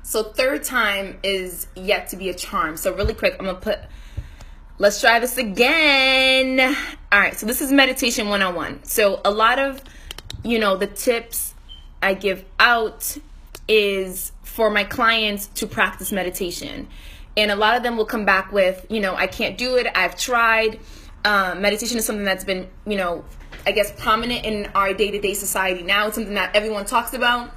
So third time is yet to be a charm. So really quick, I'm going to put, let's try this again. All right, so this is meditation 101. So a lot of, the tips I give out is for my clients to practice meditation. And a lot of them will come back with, I can't do it. I've tried. Meditation is something that's been, I guess prominent in our day-to-day society now. It's something that everyone talks about,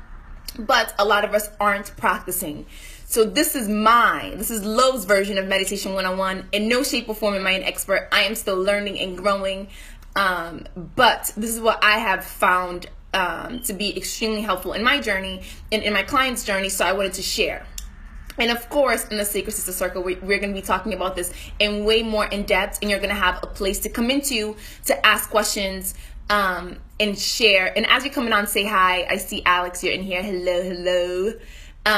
but a lot of us aren't practicing. So this is Love's version of Meditation 101. In no shape or form am I an expert. I am still learning and growing. But this is what I have found to be extremely helpful in my journey and in my client's journey. So I wanted to share. And of course, in the Sacred Sister Circle, we're going to be talking about this in way more in depth, and you're going to have a place to come into to ask questions and share. And as you're coming on, say hi. I see Alex, you're in here. Hello.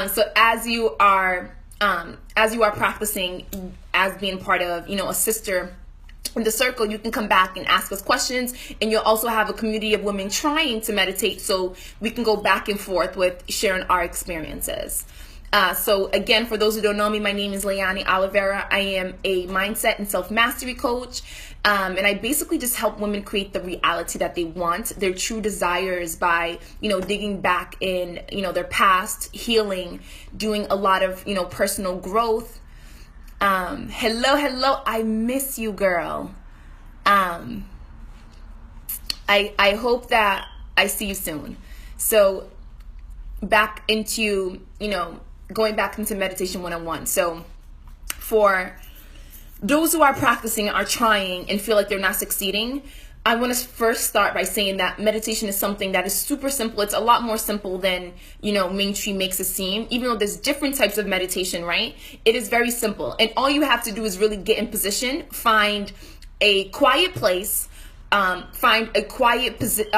So as you are practicing as being part of, a sister in the circle, you can come back and ask us questions, and you'll also have a community of women trying to meditate, so we can go back and forth with sharing our experiences. So again, for those who don't know me, my name is Leilani Oliveira. I am a mindset and self-mastery coach. And I basically just help women create the reality that they want, their true desires by, digging back in, their past, healing, doing a lot of, personal growth. Hello. I miss you, girl. I hope that I see you soon. So back into, going back into Meditation 101. So for those who are practicing, are trying, and feel like they're not succeeding, I want to first start by saying that meditation is something that is super simple. It's a lot more simple than, mainstream makes it seem. Even though there's different types of meditation, right? It is very simple. And all you have to do is really get in position, find a quiet place, find a quiet place in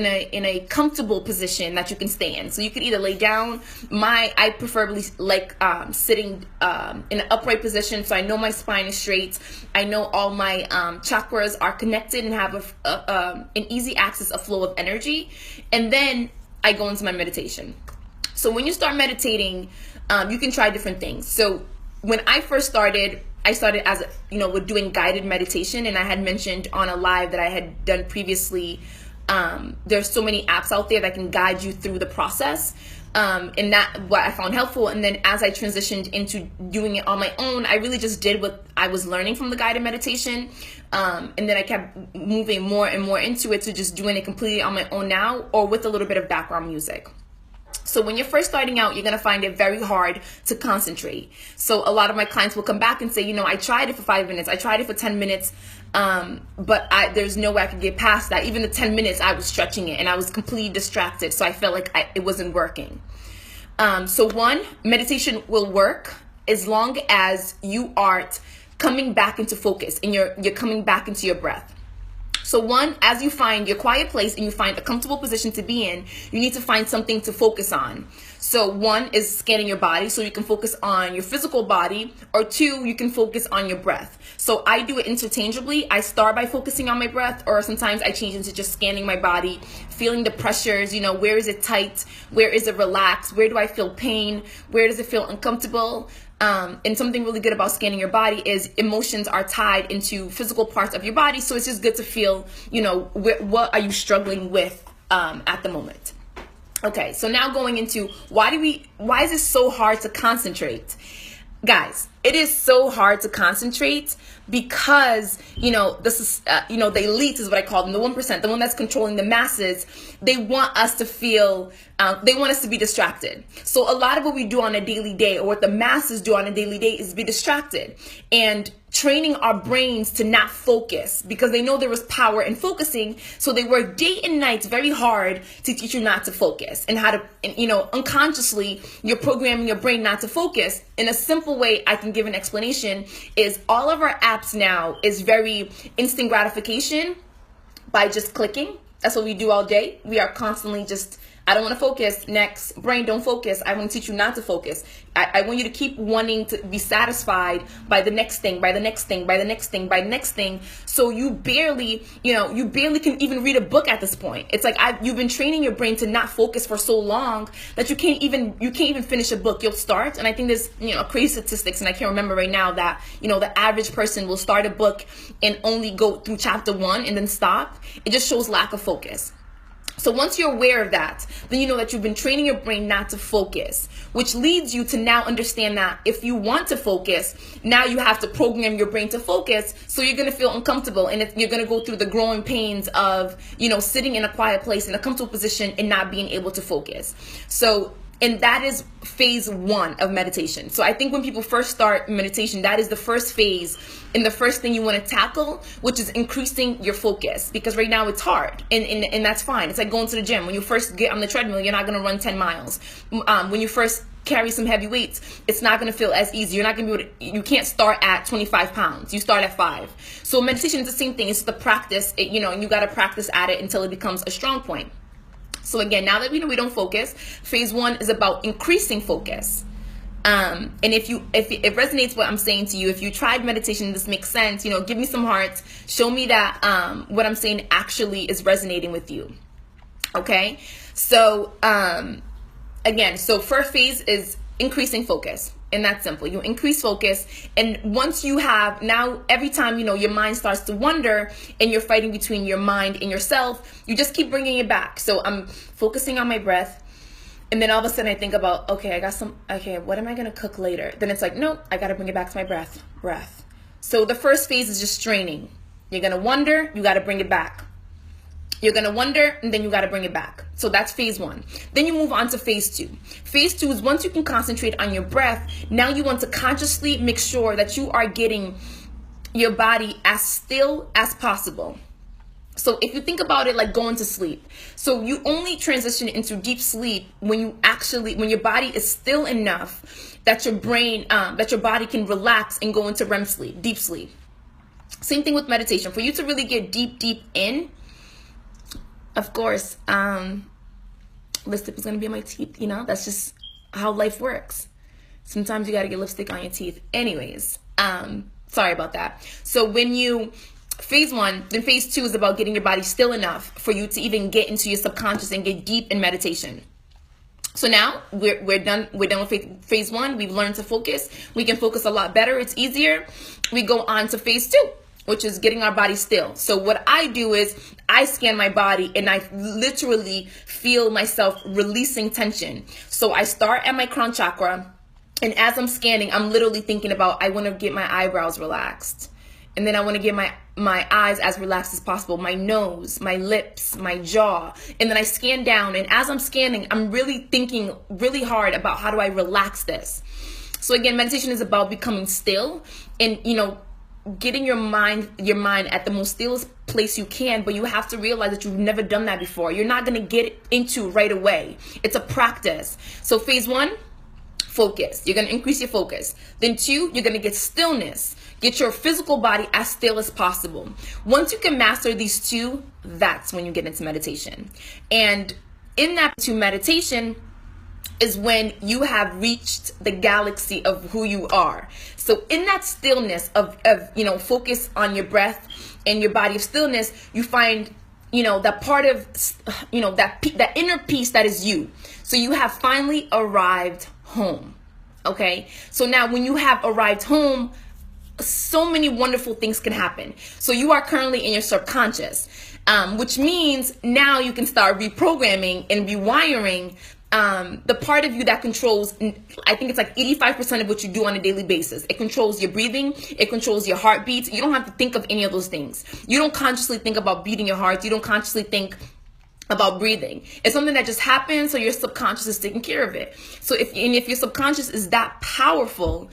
a comfortable position that you can stay in. So you could either lay down. I preferably like sitting in an upright position, so I know my spine is straight. I know all my chakras are connected and have an easy access, a flow of energy. And then I go into my meditation. So when you start meditating, you can try different things. So when I first started, I started as, with doing guided meditation, and I had mentioned on a live that I had done previously, there's so many apps out there that can guide you through the process, and that what I found helpful. And then as I transitioned into doing it on my own, I really just did what I was learning from the guided meditation, and then I kept moving more and more into it to just doing it completely on my own now, or with a little bit of background music. So when you're first starting out, you're going to find it very hard to concentrate. So a lot of my clients will come back and say, I tried it for 5 minutes. I tried it for 10 minutes. But there's no way I could get past that. Even the 10 minutes, I was stretching it and I was completely distracted. So I felt like it wasn't working. So one, meditation will work as long as you are coming back into focus and you're coming back into your breath. So one, as you find your quiet place and you find a comfortable position to be in, you need to find something to focus on. So one is scanning your body, so you can focus on your physical body, or two, you can focus on your breath. So I do it interchangeably. I start by focusing on my breath, or sometimes I change into just scanning my body, feeling the pressures, where is it tight? Where is it relaxed? Where do I feel pain? Where does it feel uncomfortable? And something really good about scanning your body is emotions are tied into physical parts of your body. So it's just good to feel, what are you struggling with at the moment? Okay, so now going into why is it so hard to concentrate? Guys, it is so hard to concentrate because, this is, the elite is what I call them, the 1%, the one that's controlling the masses. They want us to feel, they want us to be distracted. So a lot of what we do on a daily day, or what the masses do on a daily day, is be distracted and training our brains to not focus, because they know there is power in focusing. So they work day and night very hard to teach you not to focus, and how to, unconsciously, you're programming your brain not to focus. In a simple way I can give an explanation is all of our apps now is very instant gratification by just clicking. That's what we do all day. We are constantly just I don't want to focus. Next. Brain, don't focus. I want to teach you not to focus. I want you to keep wanting to be satisfied by the next thing, by the next thing, by the next thing, by the next thing. So you barely can even read a book at this point. It's like you've been training your brain to not focus for so long that you can't even finish a book. You'll start, and I think there's crazy statistics, and I can't remember right now, that the average person will start a book and only go through chapter 1 and then stop. It just shows lack of focus. So once you're aware of that, then you know that you've been training your brain not to focus, which leads you to now understand that if you want to focus, now you have to program your brain to focus. So you're going to feel uncomfortable, and you're going to go through the growing pains of, sitting in a quiet place in a comfortable position and not being able to focus. And that is phase 1 of meditation. So I think when people first start meditation, that is the first phase and the first thing you want to tackle, which is increasing your focus. Because right now it's hard, and that's fine. It's like going to the gym. When you first get on the treadmill, you're not going to run 10 miles. When you first carry some heavy weights, it's not going to feel as easy. You're not going to be able to, you can't start at 25 pounds. You start at 5. So meditation is the same thing. It's the practice, and you got to practice at it until it becomes a strong point. So again, now that we know we don't focus, phase 1 is about increasing focus. And if it resonates what I'm saying to you, if you tried meditation, this makes sense, give me some hearts. Show me that what I'm saying actually is resonating with you. Okay? So again, so first phase is increasing focus. And that's simple. You increase focus, and once you have, now every time your mind starts to wander and you're fighting between your mind and yourself, you just keep bringing it back. So I'm focusing on my breath, and then all of a sudden I think about, okay, what am I going to cook later? Then it's like, no, I got to bring it back to my breath. So the first phase is just training. You're going to wonder, you got to bring it back. You're going to wonder, and then you got to bring it back. So that's phase 1. Then you move on to phase 2. Phase 2 is once you can concentrate on your breath, now you want to consciously make sure that you are getting your body as still as possible. So if you think about it like going to sleep, so you only transition into deep sleep when your body is still enough that your body can relax and go into REM sleep, deep sleep. Same thing with meditation. For you to really get deep in, of course, lipstick is going to be on my teeth, that's just how life works. Sometimes you got to get lipstick on your teeth. Anyways, sorry about that. So phase 1, then phase 2 is about getting your body still enough for you to even get into your subconscious and get deep in meditation. So now we're done with phase 1. We've learned to focus. We can focus a lot better. It's easier. We go on to phase 2, which is getting our body still. So what I do is I scan my body, and I literally feel myself releasing tension. So I start at my crown chakra, and as I'm scanning, I'm literally thinking about, I want to get my eyebrows relaxed. And then I want to get my eyes as relaxed as possible, my nose, my lips, my jaw. And then I scan down, and as I'm scanning, I'm really thinking really hard about how do I relax this. So again, meditation is about becoming still and, getting your mind at the most stillest place you can, but you have to realize that you've never done that before. You're not going to get into right away. It's a practice. So phase 1, focus. You're going to increase your focus. Then 2, you're going to get stillness. Get your physical body as still as possible. Once you can master these 2, that's when you get into meditation. And in that meditation is when you have reached the galaxy of who you are. So in that stillness of focus on your breath and your body of stillness, you find, that part of, that inner peace that is you. So you have finally arrived home. Okay. So now when you have arrived home, so many wonderful things can happen. So you are currently in your subconscious, which means now you can start reprogramming and rewiring the part of you that controls, I think it's like 85% of what you do on a daily basis. It controls your breathing. It controls your heartbeat. You don't have to think of any of those things. You don't consciously think about beating your heart. You don't consciously think about breathing. It's something that just happens, so your subconscious is taking care of it. So if your subconscious is that powerful,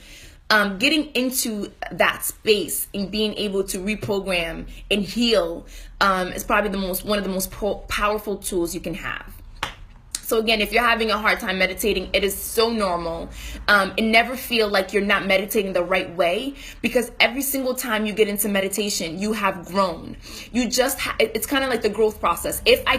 getting into that space and being able to reprogram and heal is probably one of the most powerful tools you can have. So again, if you're having a hard time meditating, it is so normal. And never feel like you're not meditating the right way, because every single time you get into meditation, you have grown. You just, it's kind of like the growth process. If I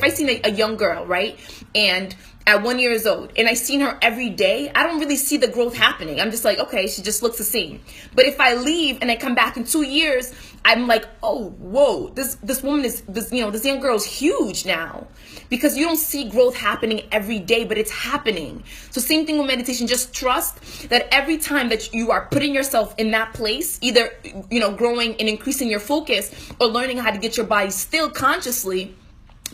seen a young girl, right? And at 1 year old, and I seen her every day, I don't really see the growth happening. I'm just like, okay, she just looks the same. But if I leave and I come back in 2 years, I'm like, oh, whoa, this woman this young girl is huge now, because you don't see growth happening every day, but it's happening. So same thing with meditation. Just trust that every time that you are putting yourself in that place, either, growing and increasing your focus, or learning how to get your body still consciously,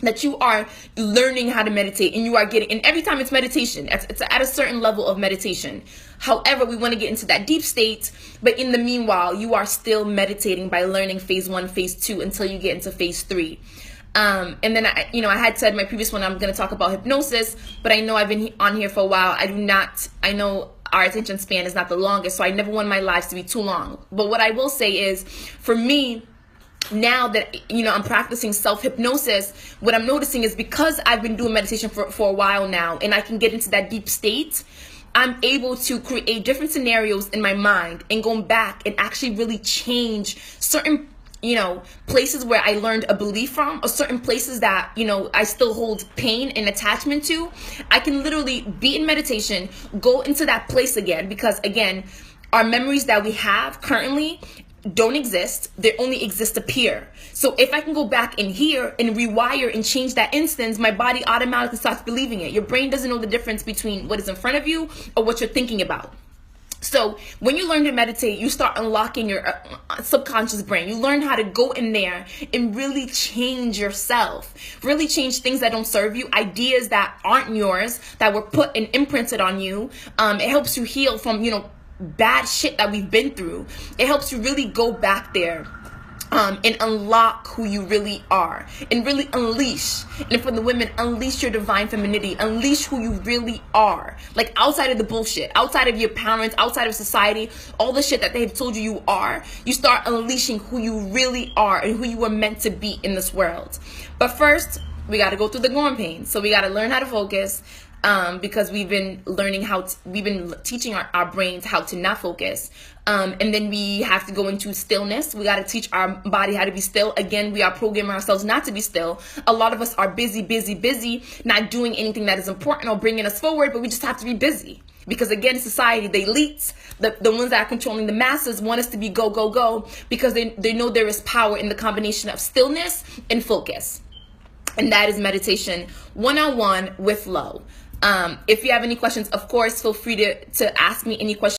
that you are learning how to meditate, and you are getting, and every time it's meditation, it's at a certain level of meditation. However, we want to get into that deep state, but in the meanwhile, you are still meditating by learning phase 1, phase 2, until you get into phase 3. And then I had said in my previous one, I'm going to talk about hypnosis, but I know I've been on here for a while. I know our attention span is not the longest, so I never want my lives to be too long. But what I will say is, for me, now that I'm practicing self-hypnosis, what I'm noticing is, because I've been doing meditation for a while now, and I can get into that deep state, I'm able to create different scenarios in my mind and go back and actually really change certain places where I learned a belief from, or certain places that I still hold pain and attachment to. I can literally be in meditation, go into that place again, because again, our memories that we have currently don't exist. They only exist to appear. So if I can go back in here and rewire and change that instance, my body automatically starts believing it. Your brain doesn't know the difference between what is in front of you or what you're thinking about. So when you learn to meditate, you start unlocking your subconscious brain. You learn how to go in there and really change yourself, really change things that don't serve you, ideas that aren't yours, that were put and imprinted on you. It helps you heal from, bad shit that we've been through. It helps you really go back there and unlock who you really are, and really unleash. And for the women, unleash your divine femininity, unleash who you really are, like outside of the bullshit, outside of your parents, outside of society, all the shit that they've told you are. You start unleashing who you really are and who you were meant to be in this world. But first, we got to go through the growing pains. So we got to learn how to focus, because we've been learning we've been teaching our brains how to not focus. And then we have to go into stillness. We got to teach our body how to be still. Again, we are programming ourselves not to be still. A lot of us are busy, not doing anything that is important or bringing us forward, but we just have to be busy. Because again, society, the elites, the ones that are controlling the masses, want us to be go, because they know there is power in the combination of stillness and focus. And that is meditation 101 with Lo. If you have any questions, of course, feel free to ask me any questions.